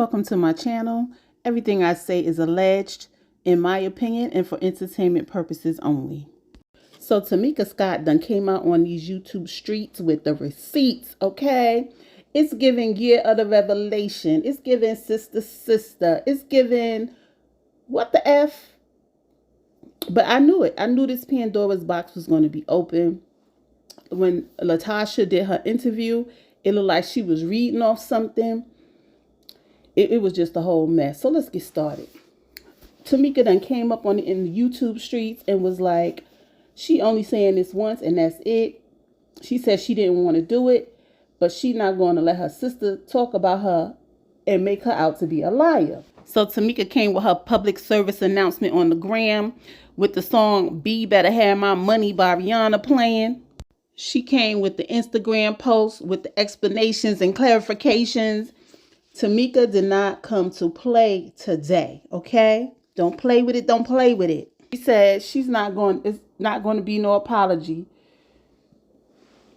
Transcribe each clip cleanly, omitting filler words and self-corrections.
Welcome to my channel. Everything I say is alleged, in my opinion, and for entertainment purposes only. So Tamika Scott done came out on these YouTube streets with the receipts, okay? It's giving year of the revelation. It's giving sister. It's giving what the F? But I knew it. I knew this Pandora's box was going to be open. When Latasha did her interview, it looked like she was reading off something. It was just a whole mess. So let's get started. Tamika done came up in the YouTube streets and was like, she only saying this once and that's it. She said she didn't want to do it, but she not going to let her sister talk about her and make her out to be a liar. So Tamika came with her public service announcement on the gram with the song "B Better Have My Money" by Rihanna playing. She came with the Instagram post with the explanations and clarifications. Tamika did not come to play today, okay? Don't play with it, don't play with it. She said it's not going to be no apology.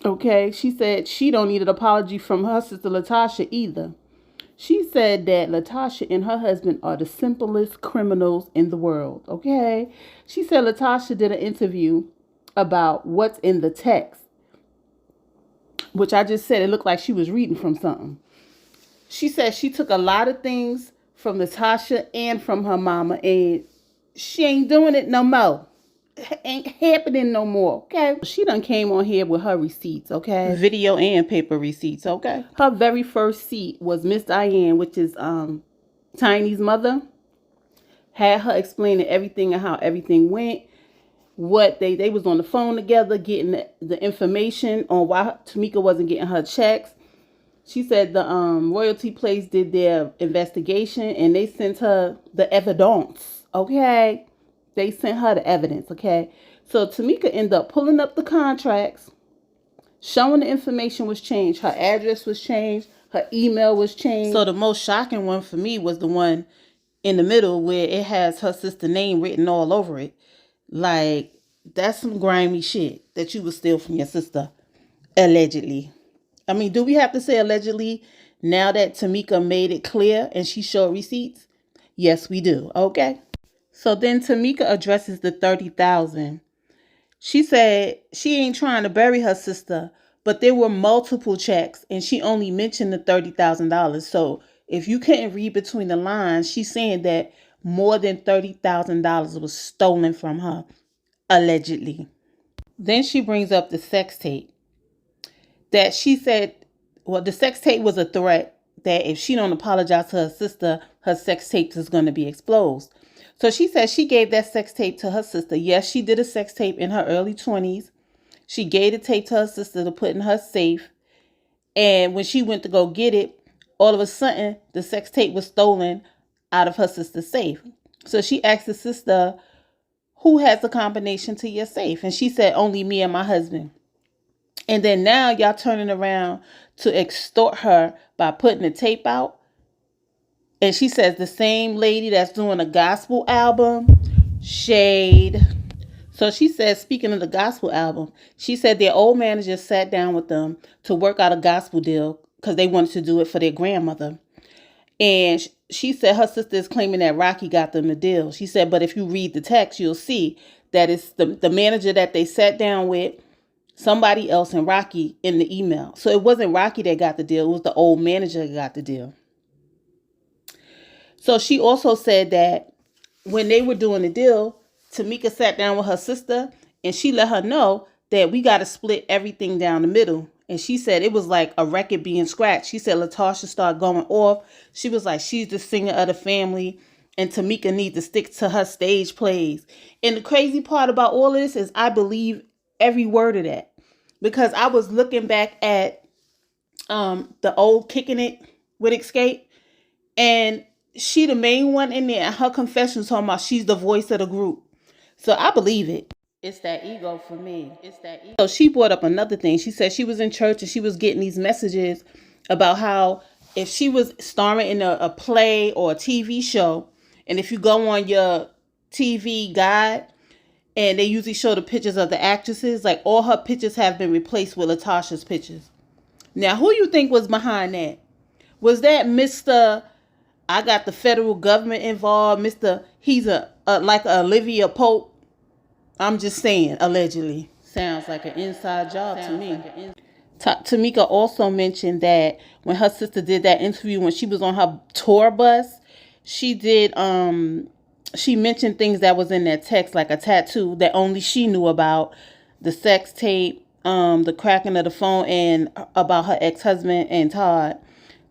Okay? She said she don't need an apology from her sister Latasha either. She said that Latasha and her husband are the simplest criminals in the world, okay? She said Latasha did an interview about what's in the text, which I just said it looked like she was reading from something. She said she took a lot of things from Latasha and from her mama, and she ain't doing it no more. Ain't happening no more, okay? She done came on here with her receipts, okay? Video and paper receipts, okay? Her very first seat was Miss Diane, which is Tiny's mother. Had her explaining everything and how everything went. What they was on the phone together getting the information on why Tamika wasn't getting her checks. She said the royalty place did their investigation and they sent her the evidence, okay? They sent her the evidence, okay? So Tamika ended up pulling up the contracts, showing the information was changed. Her address was changed. Her email was changed. So the most shocking one for me was the one in the middle where it has her sister's name written all over it. Like, that's some grimy shit that you would steal from your sister, allegedly. I mean, do we have to say allegedly now that Tamika made it clear and she showed receipts? Yes, we do. Okay. So then Tamika addresses the $30,000. She said she ain't trying to bury her sister, but there were multiple checks and she only mentioned the $30,000. So if you couldn't read between the lines, she's saying that more than $30,000 was stolen from her, allegedly. Then she brings up the sex tape. That she said, well, the sex tape was a threat that if she don't apologize to her sister, her sex tape is going to be exposed. So she said she gave that sex tape to her sister. Yes, she did a sex tape in her early 20s. She gave the tape to her sister to put in her safe. And when she went to go get it, all of a sudden, the sex tape was stolen out of her sister's safe. So she asked the sister, who has the combination to your safe? And she said, only me and my husband. And then now y'all turning around to extort her by putting the tape out. And she says the same lady that's doing a gospel album, shade. So she says, speaking of the gospel album, she said their old manager sat down with them to work out a gospel deal because they wanted to do it for their grandmother. And she said her sister is claiming that Rocky got them the deal. She said, but if you read the text, you'll see that it's the manager that they sat down with, somebody else, and Rocky in the email. So it wasn't Rocky that got the deal. It was the old manager that got the deal. So she also said that when they were doing the deal, Tamika sat down with her sister and she let her know that we got to split everything down the middle. And she said it was like a record being scratched. She said Latasha started going off. She was like, she's the singer of the family and Tamika needs to stick to her stage plays. And the crazy part about all of this is I believe every word of that. Because I was looking back at the old Kicking It with Xscape, and she the main one in there, and her confession talking about she's the voice of the group. So I believe it. It's that ego for me. It's that ego. So she brought up another thing. She said she was in church and she was getting these messages about how if she was starring in a play or a TV show, and if you go on your TV guide, and they usually show the pictures of the actresses, like all her pictures have been replaced with Latasha's pictures. Now, who you think was behind that? Was that Mr. I got the federal government involved. He's like a Olivia Pope. I'm just saying, allegedly. Sounds like an inside job to me. Tamika also mentioned that when her sister did that interview when she was on her tour bus, she did she mentioned things that was in that text, like a tattoo that only she knew about, the sex tape, the cracking of the phone, and about her ex-husband and Todd.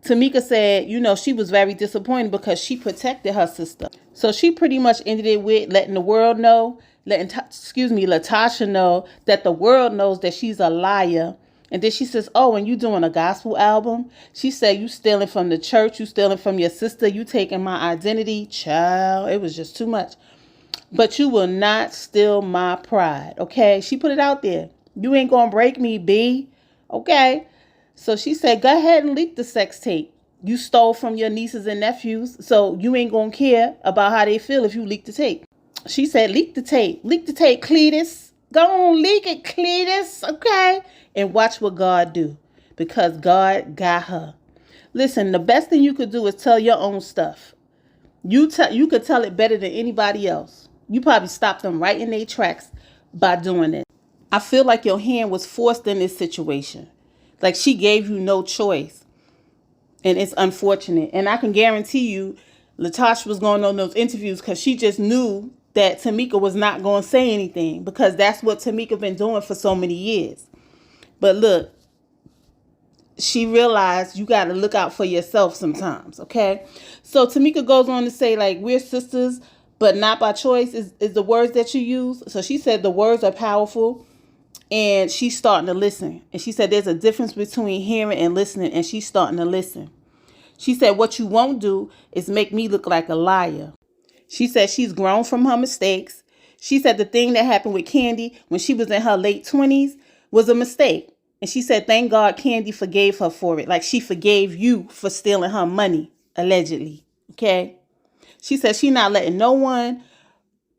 Tamika said, she was very disappointed because she protected her sister. So she pretty much ended it with letting the world know, Latasha know that the world knows that she's a liar. And then she says, oh, and you doing a gospel album? She said, you stealing from the church, you stealing from your sister, you taking my identity. Child, it was just too much. But you will not steal my pride, okay? She put it out there. You ain't gonna break me, B. Okay? So she said, go ahead and leak the sex tape. You stole from your nieces and nephews, so you ain't gonna care about how they feel if you leak the tape. She said, leak the tape. Leak the tape, Cletus. Go on, leak it, Cletus, okay? And watch what God do, because God got her. Listen, the best thing you could do is tell your own stuff. You could tell it better than anybody else. You probably stopped them right in their tracks by doing it. I feel like your hand was forced in this situation. Like she gave you no choice. And it's unfortunate. And I can guarantee you, Latasha was going on those interviews because she just knew that Tamika was not going to say anything, because that's what Tamika been doing for so many years. But look, she realized you got to look out for yourself sometimes, okay? So Tamika goes on to say, like, we're sisters, but not by choice is the words that you use. So she said the words are powerful, and she's starting to listen. And she said there's a difference between hearing and listening, and she's starting to listen. She said what you won't do is make me look like a liar. She said she's grown from her mistakes. She said the thing that happened with Candy when she was in her late 20s was a mistake. And she said, thank God Candy forgave her for it. Like she forgave you for stealing her money, allegedly. Okay? She said she's not letting no one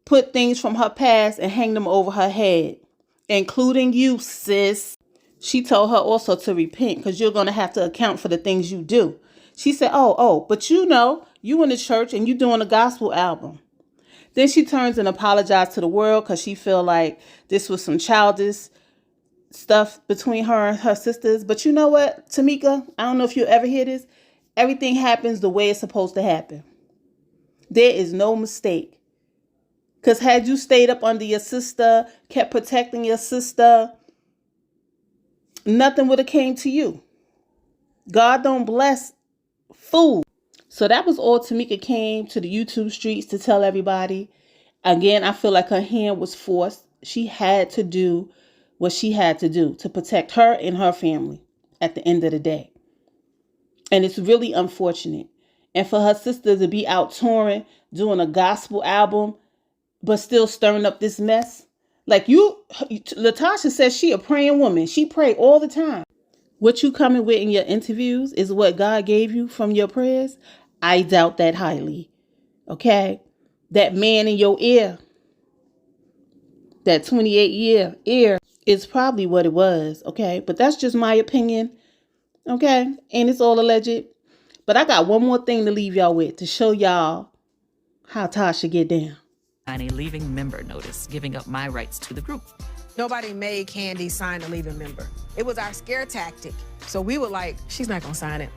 put things from her past and hang them over her head, including you, sis. She told her also to repent, because you're going to have to account for the things you do. She said, but you in the church and you doing a gospel album. Then she turns and apologized to the world because she feel like this was some childish stuff between her and her sisters. But you know what, Tamika? I don't know if you'll ever hear this. Everything happens the way it's supposed to happen. There is no mistake. Because had you stayed up under your sister, kept protecting your sister, nothing would have came to you. God don't bless fool. So that was all Tamika came to the YouTube streets to tell everybody. Again, I feel like her hand was forced. She had to do what she had to do to protect her and her family at the end of the day. And it's really unfortunate. And for her sister to be out touring, doing a gospel album, but still stirring up this mess. Like Latasha says she a praying woman. She pray all the time. What you coming with in your interviews is what God gave you from your prayers? I doubt that highly. Okay? That man in your ear, that 28-year ear, is probably what it was. Okay? But that's just my opinion. Okay? And it's all alleged. But I got one more thing to leave y'all with to show y'all how Tasha get down. A leaving member notice, giving up my rights to the group. Nobody made Candy sign a leaving member. It was our scare tactic. So we were like, she's not gonna sign it.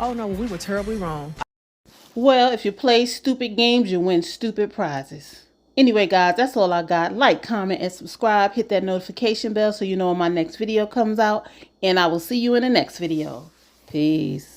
Oh no, we were terribly wrong. Well, if you play stupid games, you win stupid prizes. Anyway, guys, that's all I got. Like, comment, and subscribe. Hit that notification bell so you know when my next video comes out. And I will see you in the next video. Peace.